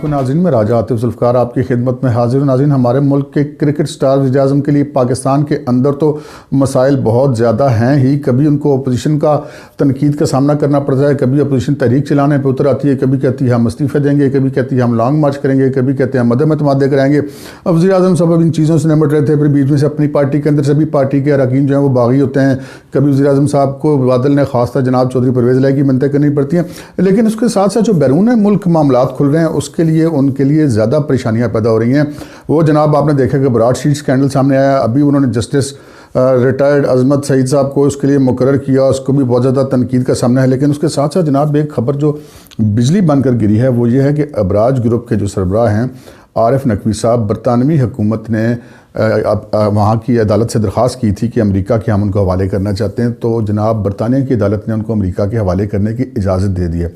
علیکم ناظرین، میں راجہ عاطف ذوالفقار آپ کی خدمت میں حاضر ہوں۔ ناظرین، ہمارے ملک کے کرکٹ سٹار وزیر اعظم کے لیے پاکستان کے اندر تو مسائل بہت زیادہ ہیں ہی۔ کبھی ان کو اپوزیشن کا تنقید کا سامنا کرنا پڑتا ہے، کبھی اپوزیشن تحریک چلانے پہ اتر آتی ہے، کبھی کہتی ہے ہم استعفے دیں گے، کبھی کہتی ہے ہم لانگ مارچ کریں گے، کبھی کہتے ہیں ہم عدم اعتماد کرائیں گے۔ اب وزیر اعظم صاحب ان چیزوں سے نمٹ رہے تھے، پھر بیچ میں سے اپنی پارٹی کے اندر سبھی پارٹی کے اراکین جو ہیں وہ باغی ہوتے ہیں۔ کبھی وزیر اعظم صاحب کو بادل نے خاص طور جناب چودھری پرویز الہی کی منتیں کرنی پڑتی ہیں، لیکن اس کے ساتھ ساتھ جو بیرون ملک معاملات کھل رہے ہیں اس کے لیے ان کے لیے زیادہ پریشانیاں پیدا ہو رہی ہیں۔ وہ جناب آپ نے دیکھا کہ براڈ شیٹ اسکینڈل سامنے آیا، ابھی انہوں نے جسٹس ریٹائرڈ عظمت سعید صاحب کو اس کے لیے مقرر کیا، اس کو بھی بہت زیادہ تنقید کا سامنا ہے۔ لیکن اس کے ساتھ ساتھ جناب ایک خبر جو بجلی بن کر گری ہے وہ یہ ہے کہ ابراج گروپ کے جو سربراہ ہیں عارف نقوی صاحب، برطانوی حکومت نے وہاں کی عدالت سے درخواست کی تھی کہ امریکہ کے ہم ان کو حوالے کرنا چاہتے ہیں، تو جناب برطانیہ کی عدالت نے ان کو امریکہ کے حوالے کرنے کی اجازت دے دی ہے۔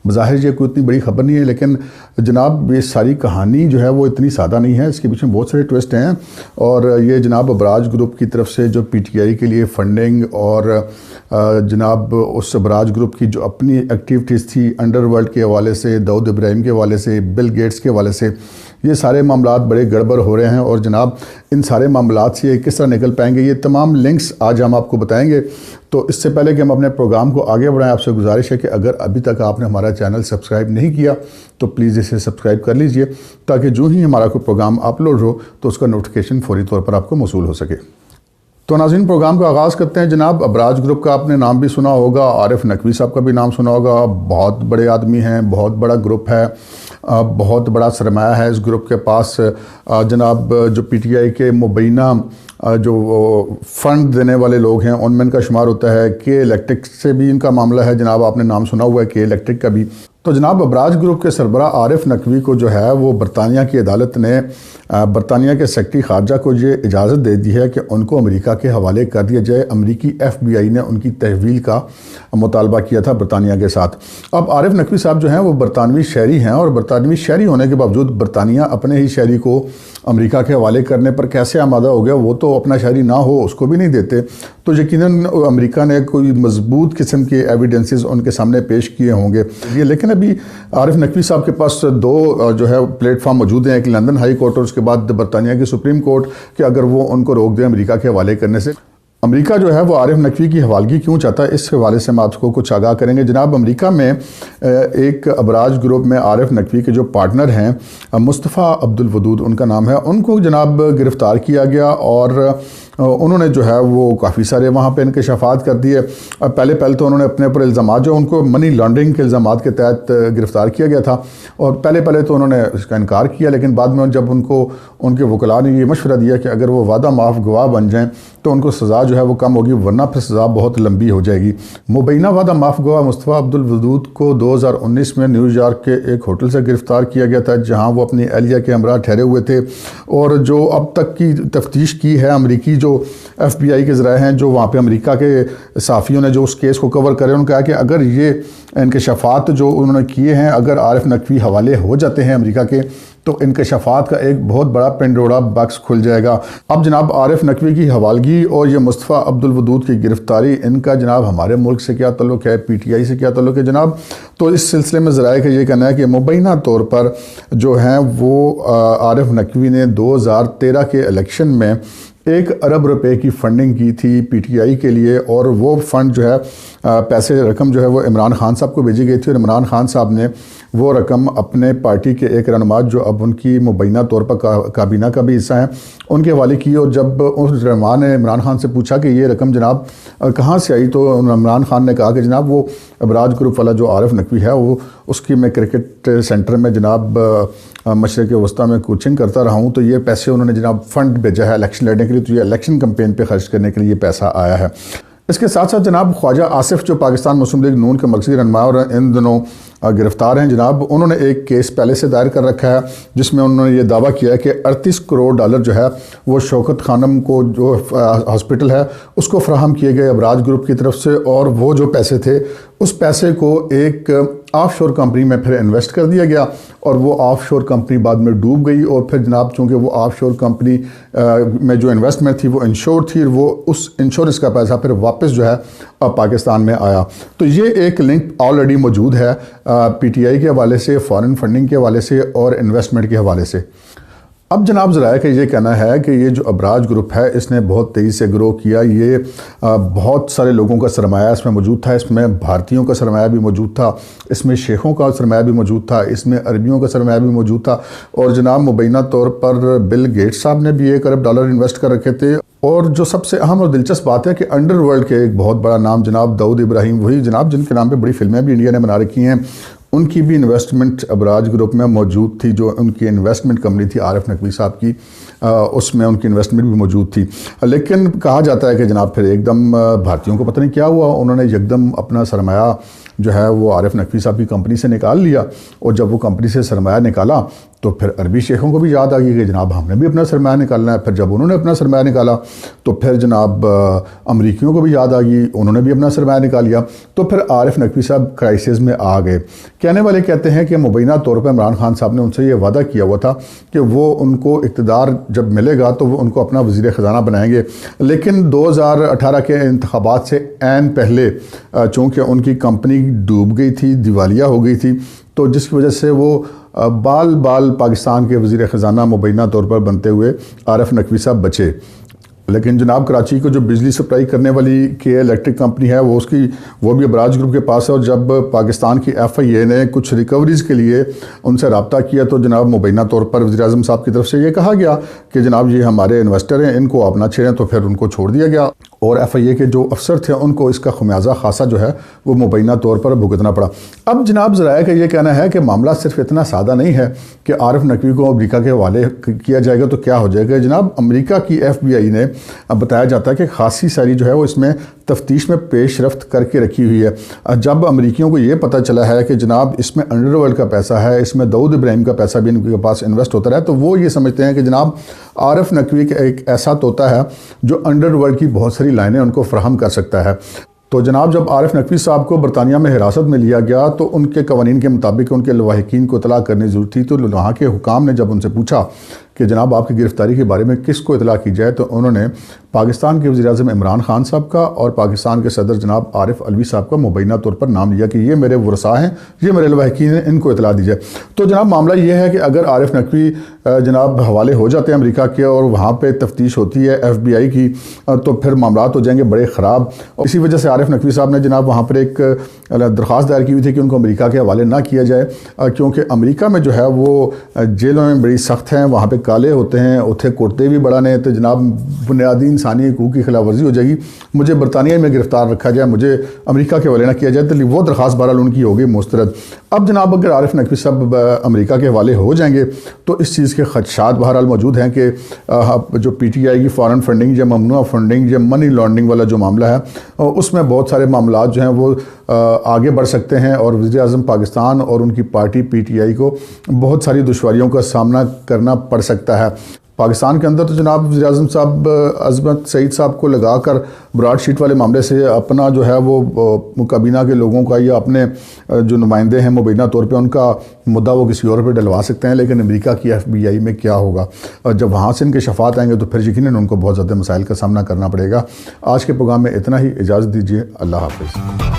بظاہر یہ کوئی اتنی بڑی خبر نہیں ہے، لیکن جناب یہ ساری کہانی جو ہے وہ اتنی سادہ نہیں ہے، اس کے پیچھے بہت سارے ٹوسٹ ہیں۔ اور یہ جناب ابراج گروپ کی طرف سے جو پی ٹی آئی کے لیے فنڈنگ اور جناب اس ابراج گروپ کی جو اپنی ایکٹیویٹیز تھی انڈر ورلڈ کے حوالے سے، داؤد ابراہیم کے حوالے سے، بل گیٹس کے حوالے سے، یہ سارے معاملات بڑے گڑبڑ ہو رہے ہیں۔ اور جناب ان سارے معاملات سے کس طرح نکل پائیں گے، یہ تمام لنکس آج ہم آپ کو بتائیں گے۔ تو اس سے پہلے کہ ہم اپنے پروگرام کو آگے بڑھائیں، آپ سے گزارش ہے کہ اگر ابھی تک آپ نے ہمارا چینل سبسکرائب نہیں کیا تو پلیز اسے سبسکرائب کر لیجئے، تاکہ جو ہی ہمارا کوئی پروگرام اپلوڈ ہو تو اس کا نوٹیفیکیشن فوری طور پر آپ کو موصول ہو سکے۔ تو ناظرین، پروگرام کا آغاز کرتے ہیں۔ جناب ابراج گروپ کا آپ نے نام بھی سنا ہوگا، عارف نقوی صاحب کا بھی نام سنا ہوگا، بہت بڑے آدمی ہیں، بہت بڑا گروپ ہے، بہت بڑا سرمایہ ہے اس گروپ کے پاس۔ جناب جو پی ٹی آئی کے مبینہ جو فنڈ دینے والے لوگ ہیں ان میں ان کا شمار ہوتا ہے۔ کے الیکٹرک سے بھی ان کا معاملہ ہے، جناب آپ نے نام سنا ہوا ہے کے الیکٹرک کا بھی۔ تو جناب ابراج گروپ کے سربراہ عارف نقوی کو جو ہے وہ برطانیہ کی عدالت نے برطانیہ کے سیکرٹری خارجہ کو یہ اجازت دے دی ہے کہ ان کو امریکہ کے حوالے کر دیا جائے۔ امریکی ایف بی آئی نے ان کی تحویل کا مطالبہ کیا تھا برطانیہ کے ساتھ۔ اب عارف نقوی صاحب جو ہیں وہ برطانوی شہری ہیں، اور برطانوی شہری ہونے کے باوجود برطانیہ اپنے ہی شہری کو امریکہ کے حوالے کرنے پر کیسے آمادہ ہو گیا؟ وہ تو اپنا شہری نہ ہو اس کو بھی نہیں دیتے۔ تو یقیناً امریکہ نے کوئی مضبوط قسم کے ایویڈنسز ان کے سامنے پیش کیے ہوں گے۔ لیکن ابھی عارف نقوی صاحب کے پاس دو جو ہے پلیٹ فارم موجود ہیں، ایک لندن ہائی کورٹ اور اس کے بعد برطانیہ کی سپریم کورٹ، کہ اگر وہ ان کو روک دیں امریکہ کے حوالے کرنے سے۔ امریکہ جو ہے وہ عارف نقوی کی حوالگی کیوں چاہتا ہے، اس حوالے سے ہم آپ کو کچھ آگاہ کریں گے۔ جناب امریکہ میں ایک ابراج گروپ میں عارف نقوی کے جو پارٹنر ہیں مصطفیٰ عبدالودود ان کا نام ہے، ان کو جناب گرفتار کیا گیا، اور انہوں نے جو ہے وہ کافی سارے وہاں پہ انکشافات کر دیے۔ پہلے تو انہوں نے اپنے اوپر الزامات جو ان کو منی لانڈرنگ کے الزامات کے تحت گرفتار کیا گیا تھا، اور پہلے تو انہوں نے اس کا انکار کیا، لیکن بعد میں جب ان کو ان کے وکلاء نے یہ مشورہ دیا کہ اگر وہ وعدہ معاف گواہ بن جائیں تو ان کو سزا جو ہے وہ کم ہوگی، ورنہ پھر سزا بہت لمبی ہو جائے گی۔ مبینہ وعدہ معاف گواہ مصطفیٰ عبدالودود کو 2019 میں نیو یارک کے ایک ہوٹل سے گرفتار کیا گیا تھا، جہاں وہ اپنی اہلیہ کے ہمراہ ٹھہرے ہوئے تھے، اور جو اب تک کی تفتیش کی ہے امریکی جو ایف بی آئی کے ذرائع ہیں، جو وہاں پہ امریکہ کے صحافیوں نے جو اس کیس کو کور کرے، انہوں نے کہا کہ اگر یہ انکشافات جو انہوں نے کیے ہیں اگر عارف نقوی حوالے ہو جاتے ہیں امریکہ کے، تو انکشافات کا ایک بہت بڑا پینڈورا باکس کھل جائے گا۔ اب جناب عارف نقوی کی حوالگی اور یہ مصطفیٰ عبدالودود کی گرفتاری، ان کا جناب ہمارے ملک سے کیا تعلق ہے، پی ٹی آئی سے کیا تعلق ہے جناب؟ تو اس سلسلے میں ذرائع کا یہ کہنا ہے کہ مبینہ طور پر جو ہیں وہ عارف نقوی نے 2013 کے الیکشن میں 1 ارب روپے کی فنڈنگ کی تھی پی ٹی آئی کے لیے، اور وہ فنڈ جو ہے رقم جو ہے وہ عمران خان صاحب کو بھیجی گئی تھی، اور عمران خان صاحب نے وہ رقم اپنے پارٹی کے ایک رہنما جو اب ان کی مبینہ طور پر کابینہ کا بھی حصہ ہیں ان کے حوالے کی۔ اور جب اس رہنما نے عمران خان سے پوچھا کہ یہ رقم جناب کہاں سے آئی، تو عمران خان نے کہا کہ جناب وہ ابراج گروپ والا جو عارف نقوی ہے وہ اس کی میں کرکٹ سینٹر میں جناب مشرق وسطیٰ میں کوچنگ کرتا رہا ہوں، تو یہ پیسے انہوں نے جناب فنڈ بھیجا ہے الیکشن لڑنے کے لیے، تو یہ الیکشن کمپین پہ خرچ کرنے کے لیے یہ پیسہ آیا ہے۔ اس کے ساتھ ساتھ جناب خواجہ آصف جو پاکستان مسلم لیگ نون کے مرکزی رہنما اور ان دنوں گرفتار ہیں جناب، انہوں نے ایک کیس پہلے سے دائر کر رکھا ہے جس میں انہوں نے یہ دعویٰ کیا ہے کہ 38 کروڑ ڈالر جو ہے وہ شوکت خانم کو جو ہاسپٹل ہے اس کو فراہم کیے گئے ابراج گروپ کی طرف سے، اور وہ جو پیسے تھے اس پیسے کو ایک آف شور کمپنی میں پھر انویسٹ کر دیا گیا اور وہ آف شور کمپنی بعد میں ڈوب گئی اور پھر جناب چونکہ وہ آف شور کمپنی میں جو انویسٹمنٹ تھی وہ انشور تھی، وہ اس انشورنس کا پیسہ پھر واپس جو ہے پاکستان میں آیا۔ تو یہ ایک لنک آلریڈی موجود ہے پی ٹی آئی کے حوالے سے، فارن فنڈنگ کے حوالے سے اور انویسٹمنٹ کے حوالے سے۔ اب جناب ذرائع کا یہ کہنا ہے کہ یہ جو ابراج گروپ ہے اس نے بہت تیزی سے گرو کیا، یہ بہت سارے لوگوں کا سرمایہ اس میں موجود تھا، اس میں بھارتیوں کا سرمایہ بھی موجود تھا، اس میں شیخوں کا سرمایہ بھی موجود تھا، اس میں عربیوں کا سرمایہ بھی موجود تھا، اور جناب مبینہ طور پر بل گیٹس صاحب نے بھی $1 ارب انویسٹ کر رکھے تھے۔ اور جو سب سے اہم اور دلچسپ بات ہے کہ انڈر ورلڈ کے ایک بہت بڑا نام جناب داؤد ابراہیم، وہی جناب جن کے نام پہ بڑی فلمیں بھی انڈیا نے بنا رکھی ہیں، ان کی بھی انویسٹمنٹ ابراج گروپ میں موجود تھی، جو ان کی انویسٹمنٹ کمپنی تھی عارف نقوی صاحب کی، اس میں ان کی انویسٹمنٹ بھی موجود تھی۔ لیکن کہا جاتا ہے کہ جناب پھر ایک دم بھارتیوں کو پتہ نہیں کیا ہوا، انہوں نے یکدم اپنا سرمایہ جو ہے وہ عارف نقوی صاحب کی کمپنی سے نکال لیا، اور جب وہ کمپنی سے سرمایہ نکالا تو پھر عربی شیخوں کو بھی یاد آ گئی کہ جناب ہم نے بھی اپنا سرمایہ نکالنا ہے۔ پھر جب انہوں نے اپنا سرمایہ نکالا تو پھر جناب امریکیوں کو بھی یاد آ گئی، انہوں نے بھی اپنا سرمایہ نکال لیا، تو پھر عارف نقوی صاحب کرائسس میں آ گئے۔ کہنے والے کہتے ہیں کہ مبینہ طور پر عمران خان صاحب نے ان سے یہ وعدہ کیا ہوا تھا کہ وہ ان کو اقتدار جب ملے گا تو وہ ان کو اپنا وزیر خزانہ بنائیں گے، لیکن 2018 کے انتخابات سے عین پہلے چونکہ ان کی کمپنی ڈوب گئی تھی، دیوالیہ ہو گئی تھی، تو جس کی وجہ سے وہ بال پاکستان کے وزیر خزانہ مبینہ طور پر بنتے ہوئے عارف نقوی صاحب بچے۔ لیکن جناب کراچی کو جو بجلی سپلائی کرنے والی کے الیکٹرک کمپنی ہے وہ بھی ابراج گروپ کے پاس ہے، اور جب پاکستان کی ایف آئی اے نے کچھ ریکوریز کے لیے ان سے رابطہ کیا تو جناب مبینہ طور پر وزیر اعظم صاحب کی طرف سے یہ کہا گیا کہ جناب یہ ہمارے انویسٹر ہیں، ان کو آپ نہ چھیڑیں، تو پھر ان کو چھوڑ دیا گیا، اور ایف آئی اے کے جو افسر تھے ان کو اس کا خمیازہ خاصا جو ہے وہ مبینہ طور پر بھگتنا پڑا۔ اب جناب ذرائع کا یہ کہنا ہے کہ معاملہ صرف اتنا سادہ نہیں ہے کہ عارف نقوی کو امریکہ کے حوالے کیا جائے گا تو کیا ہو جائے گا۔ جناب امریکہ کی ایف بی آئی نے بتایا جاتا ہے کہ خاصی ساری جو ہے وہ اس میں تفتیش میں پیش رفت کر کے رکھی ہوئی ہے۔ جب امریکیوں کو یہ پتہ چلا ہے کہ جناب اس میں انڈر ورلڈ کا پیسہ ہے، اس میں داؤد ابراہیم کا پیسہ بھی ان کے پاس انویسٹ ہوتا رہا ہے، تو وہ یہ سمجھتے ہیں کہ جناب عارف نقوی ایک ایسا طوطا ہے جو انڈر ورلڈ کی بہت ساری لائنیں ان کو فراہم کر سکتا ہے۔ تو جناب جب عارف نقوی صاحب کو برطانیہ میں حراست میں لیا گیا تو ان کے قوانین کے مطابق ان کے لواحقین کو اطلاع کرنے ضرورت تھی، تو وہاں کے حکام نے جب ان سے پوچھا کہ جناب آپ کی گرفتاری کے بارے میں کس کو اطلاع کی جائے، تو انہوں نے پاکستان کے وزیر اعظم عمران خان صاحب کا اور پاکستان کے صدر جناب عارف علوی صاحب کا مبینہ طور پر نام لیا کہ یہ میرے ورثاء ہیں، یہ میرے لواحقین ہیں، ان کو اطلاع دی جائے۔ تو جناب معاملہ یہ ہے کہ اگر عارف نقوی جناب حوالے ہو جاتے ہیں امریکہ کے اور وہاں پہ تفتیش ہوتی ہے ایف بی آئی کی، تو پھر معاملات ہو جائیں گے بڑے خراب۔ اور اسی وجہ سے عارف نقوی صاحب نے جناب وہاں پر ایک درخواست دائر کی ہوئی تھی کہ ان کو امریکہ کے حوالے نہ کیا جائے، کیونکہ امریکہ میں جو ہے وہ جیلوں میں بڑی سخت ہیں، وہاں پہ کالے ہوتے ہیں، اتھے کرتے بھی بڑا نے، تو جناب بنیادی انسانی حقوق کی خلاف ورزی ہو جائے گی، مجھے برطانیہ میں گرفتار رکھا جائے، مجھے امریکہ کے حوالے نہ کیا جائے، تو وہ درخواست بہرحال ان کی ہوگی مسترد۔ اب جناب اگر عارف نقوی صاحب امریکہ کے حوالے ہو جائیں گے تو اس چیز کے خدشات بہرحال موجود ہیں کہ جو پی ٹی آئی کی فارن فنڈنگ یا ممنوعہ فنڈنگ یا منی لانڈرنگ والا جو معاملہ ہے اس میں بہت سارے معاملات جو ہیں وہ آگے بڑھ سکتے ہیں، اور وزیر اعظم پاکستان اور ان کی پارٹی پی ٹی آئی کو بہت ساری دشواریوں کا سامنا کرنا پڑ سکتا ہے۔ پاکستان کے اندر تو جناب وزیر اعظم صاحب عظمت سعید صاحب کو لگا کر براڈ شیٹ والے معاملے سے اپنا جو ہے وہ کابینہ کے لوگوں کا یا اپنے جو نمائندے ہیں مبینہ طور پہ ان کا مدعا وہ کسی اور پہ ڈلوا سکتے ہیں، لیکن امریکہ کی ایف بی آئی میں کیا ہوگا؟ جب وہاں سے ان کے شفاعت آئیں گے تو پھر یقیناً ان کو بہت زیادہ مسائل کا سامنا کرنا پڑے گا۔ آج کے پروگرام میں اتنا ہی، اجازت دیجیے، اللہ حافظ۔